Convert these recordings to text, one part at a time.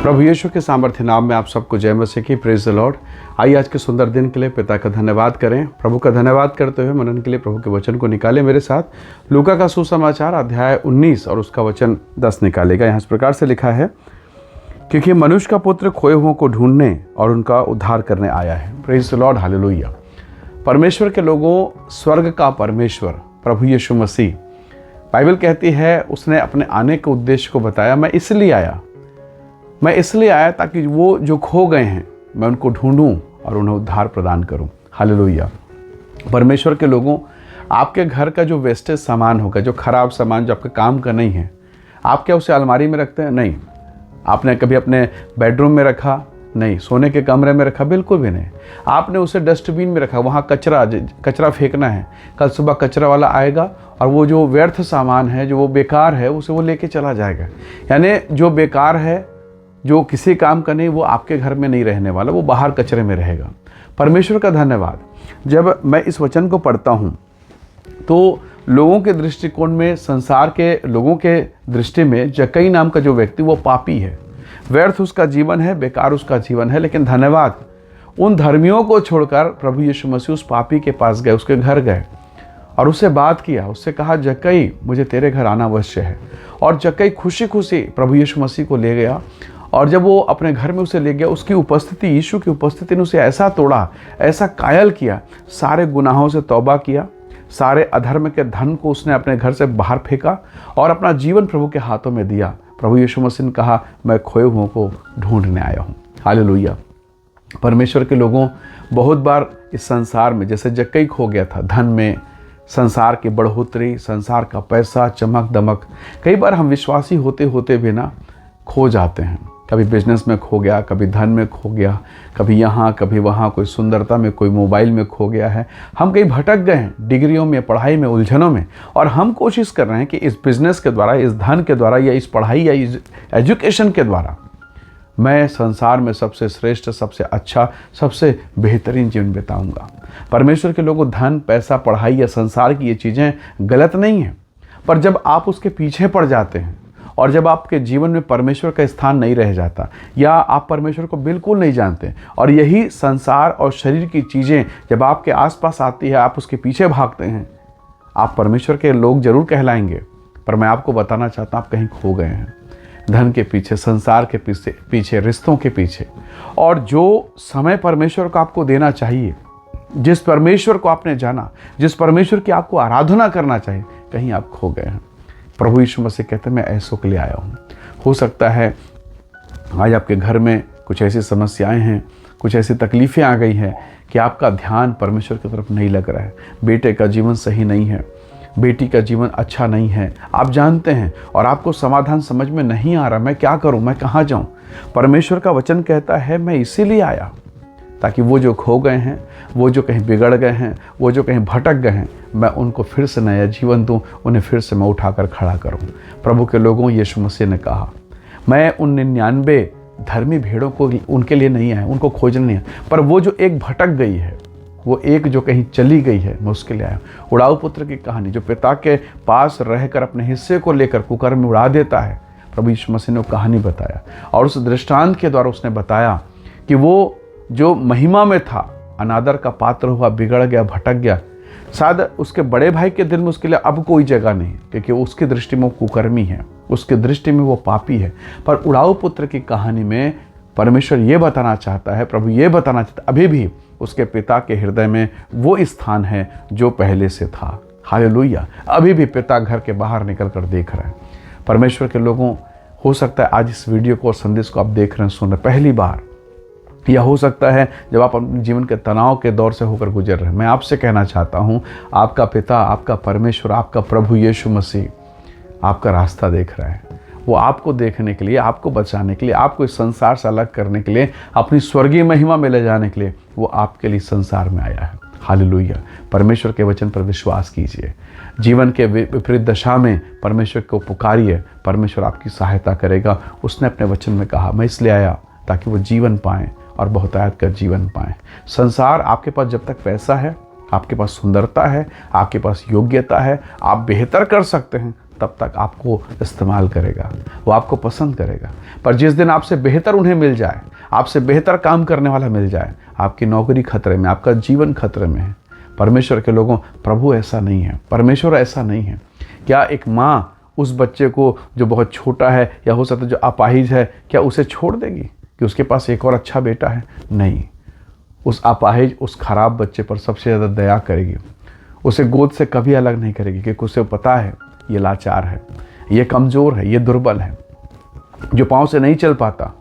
प्रभु यीशु के सामर्थ्य नाम में आप सबको जय मसीह की। Praise the Lord. आइए आज के सुंदर दिन के लिए पिता का धन्यवाद करें। प्रभु का धन्यवाद करते हुए मनन के लिए प्रभु के वचन को निकालें मेरे साथ। लूका का सुसमाचार अध्याय 19 और उसका वचन 10 निकालेगा। यहाँ इस प्रकार से लिखा है, क्योंकि मनुष्य का पुत्र खोए हुओं को ढूंढने और उनका उद्धार करने आया है। Praise the Lord, hallelujah. परमेश्वर के लोगों, स्वर्ग का परमेश्वर प्रभु यीशु मसीह, बाइबल कहती है उसने अपने आने के उद्देश्य को बताया। मैं इसलिए आया ताकि वो जो खो गए हैं मैं उनको ढूंढूं और उन्हें उद्धार प्रदान करूं। हालेलुया। परमेश्वर के लोगों, आपके घर का जो वेस्टेज सामान होगा, जो खराब सामान जो आपके काम का नहीं है, आप क्या उसे अलमारी में रखते हैं? नहीं। आपने कभी अपने बेडरूम में रखा? नहीं। सोने के कमरे में रखा? बिल्कुल भी नहीं। आपने उसे डस्टबिन में रखा। वहाँ कचरा फेंकना है। कल सुबह कचरा वाला आएगा और वो जो व्यर्थ सामान है, जो वो बेकार है, उसे वो लेके चला जाएगा। यानी जो बेकार है, जो किसी काम का नहीं, वो आपके घर में नहीं रहने वाला, वो बाहर कचरे में रहेगा। परमेश्वर का धन्यवाद। जब मैं इस वचन को पढ़ता हूँ तो लोगों के दृष्टिकोण में, संसार के लोगों के दृष्टि में जक्कई नाम का जो व्यक्ति वो पापी है, व्यर्थ उसका जीवन है, बेकार उसका जीवन है। लेकिन धन्यवाद, उन धर्मियों को छोड़कर प्रभु यीशु मसीह उस पापी के पास गए, उसके घर गए और उससे बात किया। उससे कहा, जक्कई मुझे तेरे घर आना अवश्य है। और जक्कई खुशी खुशी प्रभु यीशु मसीह को ले गया और जब वो अपने घर में उसे ले गया, उसकी उपस्थिति, यीशु की उपस्थिति ने उसे ऐसा तोड़ा, ऐसा कायल किया, सारे गुनाहों से तौबा किया, सारे अधर्म के धन को उसने अपने घर से बाहर फेंका और अपना जीवन प्रभु के हाथों में दिया। प्रभु यीशु मसीह ने कहा, मैं खोए हुओं को ढूंढने आया हूँ। हालेलुया। परमेश्वर के लोगों, बहुत बार इस संसार में जैसे जक्कई खो गया था, धन में, संसार की बढ़ोतरी, संसार का पैसा, चमक दमक, कई बार हम विश्वासी होते होते भी ना खो जाते हैं। कभी बिजनेस में खो गया, कभी धन में खो गया, कभी यहाँ कभी वहाँ, कोई सुंदरता में, कोई मोबाइल में खो गया है। हम कहीं भटक गए हैं, डिग्रियों में, पढ़ाई में, उलझनों में, और हम कोशिश कर रहे हैं कि इस बिजनेस के द्वारा, इस धन के द्वारा, या इस पढ़ाई या इस एजुकेशन के द्वारा मैं संसार में सबसे श्रेष्ठ, सबसे अच्छा, सबसे बेहतरीन जीवन बिताऊंगा। परमेश्वर के लोगों, धन, पैसा, पढ़ाई या संसार की ये चीज़ें गलत नहीं हैं, पर जब आप उसके पीछे पड़ जाते हैं और जब आपके जीवन में परमेश्वर का स्थान नहीं रह जाता, या आप परमेश्वर को बिल्कुल नहीं जानते, और यही संसार और शरीर की चीज़ें जब आपके आसपास आती है, आप उसके पीछे भागते हैं, आप परमेश्वर के लोग जरूर कहलाएंगे, पर मैं आपको बताना चाहता हूँ आप कहीं खो गए हैं। धन के पीछे, संसार के पीछे, रिश्तों के पीछे। और जो समय परमेश्वर को आपको देना चाहिए, जिस परमेश्वर को आपने जाना, जिस परमेश्वर की आपको आराधना करना चाहिए, कहीं आप खो गए हैं। प्रभु यीशु मसीह कहते हैं, मैं ऐसों के लिए आया हूँ। हो सकता है आज आपके घर में कुछ ऐसी समस्याएं हैं, कुछ ऐसी तकलीफ़ें आ गई हैं कि आपका ध्यान परमेश्वर की तरफ नहीं लग रहा है। बेटे का जीवन सही नहीं है, बेटी का जीवन अच्छा नहीं है, आप जानते हैं, और आपको समाधान समझ में नहीं आ रहा, मैं क्या करूं, मैं कहाँ जाऊं। परमेश्वर का वचन कहता है, मैं इसीलिए आया ताकि वो जो खो गए हैं, वो जो कहीं बिगड़ गए हैं, वो जो कहीं भटक गए हैं, मैं उनको फिर से नया जीवन दूं, उन्हें फिर से मैं उठाकर खड़ा करूं। प्रभु के लोगों, यीशु मसीह ने कहा, मैं उन 99 धर्मी भेड़ों को उनके लिए नहीं आया, उनको खोजने नहीं आया, पर वो जो एक भटक गई है, वो एक जो कहीं चली गई है, मैं उसके लिए आया। उड़ाऊ पुत्र की कहानी, जो पिता के पास रहकर अपने हिस्से को लेकर कुकर में उड़ा देता है, प्रभु यीशु मसीह ने वो कहानी बताया, और उस दृष्टांत के द्वारा उसने बताया कि वो जो महिमा में था, अनादर का पात्र हुआ, बिगड़ गया, भटक गया। शायद उसके बड़े भाई के दिल में उसके लिए अब कोई जगह नहीं, क्योंकि उसकी दृष्टि में वो कुकर्मी है, उसकी दृष्टि में वो पापी है। पर उड़ाऊ पुत्र की कहानी में परमेश्वर ये बताना चाहता है, प्रभु ये बताना चाहता है, अभी भी उसके पिता के हृदय में वो स्थान है जो पहले से था। हालेलुया। अभी भी पिता घर के बाहर निकल कर देख रहे हैं। परमेश्वर के लोगों, हो सकता है आज इस वीडियो को और संदेश को आप देख रहे हैं, सुन रहे पहली बार, या हो सकता है जब आप अपने जीवन के तनाव के दौर से होकर गुजर रहे हैं। मैं आपसे कहना चाहता हूँ, आपका पिता, आपका परमेश्वर, आपका प्रभु यीशु मसीह आपका रास्ता देख रहा है। वो आपको देखने के लिए, आपको बचाने के लिए, आपको इस संसार से अलग करने के लिए, अपनी स्वर्गीय महिमा में ले जाने के लिए वो आपके लिए संसार में आया है। हालेलुया। परमेश्वर के वचन पर विश्वास कीजिए। जीवन के विपरीत दशा में परमेश्वर को पुकारिए, परमेश्वर आपकी सहायता करेगा। उसने अपने वचन में कहा, मैं इसलिए आया ताकि वो जीवन पाएँ और बहुतायत का जीवन पाएँ। संसार, आपके पास जब तक पैसा है, आपके पास सुंदरता है, आपके पास योग्यता है, आप बेहतर कर सकते हैं, तब तक आपको इस्तेमाल करेगा, वो आपको पसंद करेगा। पर जिस दिन आपसे बेहतर उन्हें मिल जाए, आपसे बेहतर काम करने वाला मिल जाए, आपकी नौकरी खतरे में, आपका जीवन खतरे में है। परमेश्वर के लोगों, प्रभु ऐसा नहीं है, परमेश्वर ऐसा नहीं है। क्या एक माँ उस बच्चे को जो बहुत छोटा है या हो सकता है जो अपाहिज है, क्या उसे छोड़ देगी कि उसके पास एक और अच्छा बेटा है? नहीं, उस अपाहिज, उस खराब बच्चे पर सबसे ज़्यादा दया करेगी। उसे गोद से कभी अलग नहीं करेगी, क्योंकि उसे पता है ये लाचार है, ये कमज़ोर है, ये दुर्बल है। जो पाँव से नहीं चल पाता,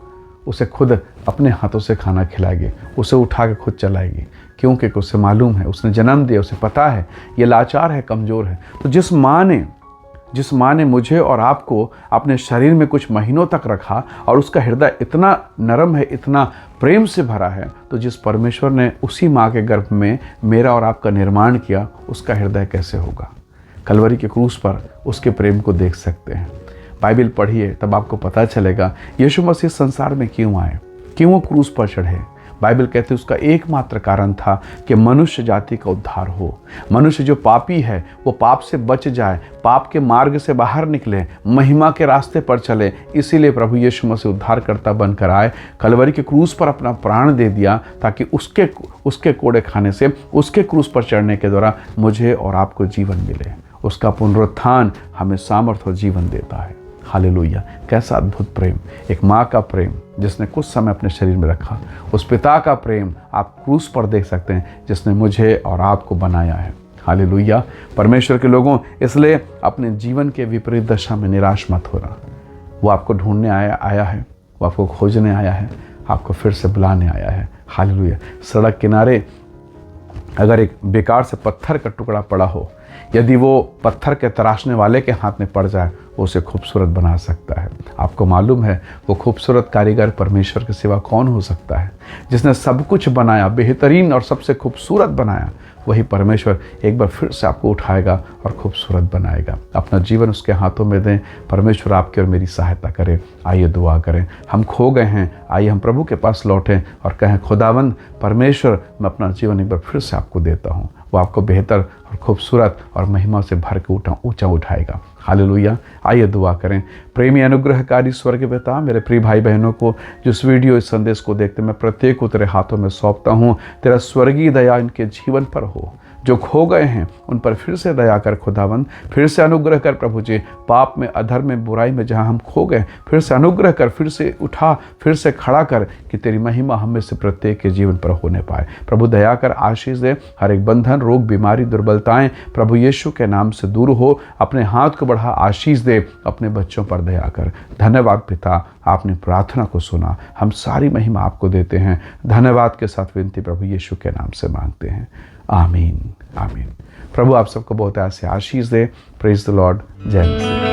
उसे खुद अपने हाथों से खाना खिलाएगी, उसे उठा के खुद चलाएगी, क्योंकि उसे मालूम है, उसने जन्म दिया, उसे पता है ये लाचार है, कमज़ोर है। तो जिस माँ ने मुझे और आपको अपने शरीर में कुछ महीनों तक रखा और उसका हृदय इतना नरम है, इतना प्रेम से भरा है, तो जिस परमेश्वर ने उसी माँ के गर्भ में मेरा और आपका निर्माण किया, उसका हृदय कैसे होगा? कलवरी के क्रूस पर उसके प्रेम को देख सकते हैं। बाइबल पढ़िए, तब आपको पता चलेगा यीशु मसीह संसार में क्यों आए, क्यों वो क्रूस पर चढ़े। बाइबल कहते उसका एकमात्र कारण था कि मनुष्य जाति का उद्धार हो। मनुष्य जो पापी है वो पाप से बच जाए, पाप के मार्ग से बाहर निकले, महिमा के रास्ते पर चले। इसीलिए प्रभु यीशु मसीह उद्धारकर्ता बनकर आए, कलवरी के क्रूस पर अपना प्राण दे दिया, ताकि उसके कोड़े खाने से, उसके क्रूस पर चढ़ने के द्वारा मुझे और आपको जीवन मिले। उसका पुनरुत्थान हमें सामर्थ और जीवन देता है। हालेलुया! कैसा अद्भुत प्रेम, एक माँ का प्रेम जिसने कुछ समय अपने शरीर में रखा, उस पिता का प्रेम आप क्रूस पर देख सकते हैं जिसने मुझे और आपको बनाया है। हालेलुया! परमेश्वर के लोगों, इसलिए अपने जीवन के विपरीत दशा में निराश मत होना। वो आपको ढूंढने आया है, वो आपको खोजने आया है, आपको फिर से बुलाने आया है। हालेलुया! सड़क किनारे अगर एक बेकार से पत्थर का टुकड़ा पड़ा हो, यदि वो पत्थर के तराशने वाले के हाथ में पड़ जाए, वो उसे खूबसूरत बना सकता है। आपको मालूम है वो खूबसूरत कारीगर परमेश्वर के सिवा कौन हो सकता है? जिसने सब कुछ बनाया, बेहतरीन और सबसे खूबसूरत बनाया, वही परमेश्वर एक बार फिर से आपको उठाएगा और खूबसूरत बनाएगा। अपना जीवन उसके हाथों में दें। परमेश्वर आपकी और मेरी सहायता करे। आइए दुआ करें। हम खो गए हैं, आइए हम प्रभु के पास लौटें और कहें, खुदावंद परमेश्वर, मैं अपना जीवन एक बार फिर से आपको देता हूँ। वो आपको बेहतर और खूबसूरत और महिमा से भर के ऊंचा उठाएगा। हालेलुया! आइए दुआ करें। प्रेमी अनुग्रहकारी स्वर्ग पिता, मेरे प्रिय भाई बहनों को जो इस वीडियो, इस संदेश को देखते, मैं प्रत्येक को तेरे हाथों में सौंपता हूँ। तेरा स्वर्गीय दया इनके जीवन पर हो। जो खो गए हैं उन पर फिर से दया कर खुदावंद, फिर से अनुग्रह कर प्रभु जी। पाप में, अधर्म में, बुराई में जहाँ हम खो गए, फिर से अनुग्रह कर, फिर से उठा, फिर से खड़ा कर, कि तेरी महिमा हम में से प्रत्येक के जीवन पर होने पाए। प्रभु दया कर, आशीष दे। हर एक बंधन, रोग, बीमारी, दुर्बलताएं प्रभु यीशु के नाम से दूर हो। अपने हाथ को बढ़ा, आशीष दे। अपने बच्चों पर दया कर। धन्यवाद पिता, आपने प्रार्थना को सुना। हम सारी महिमा आपको देते हैं। धन्यवाद के साथ विनती प्रभु यीशु के नाम से मांगते हैं। आमीन, आमीन। प्रभु आप सबको बहुत ऐसे आशीष दे। Praise the lord. जय मसीह।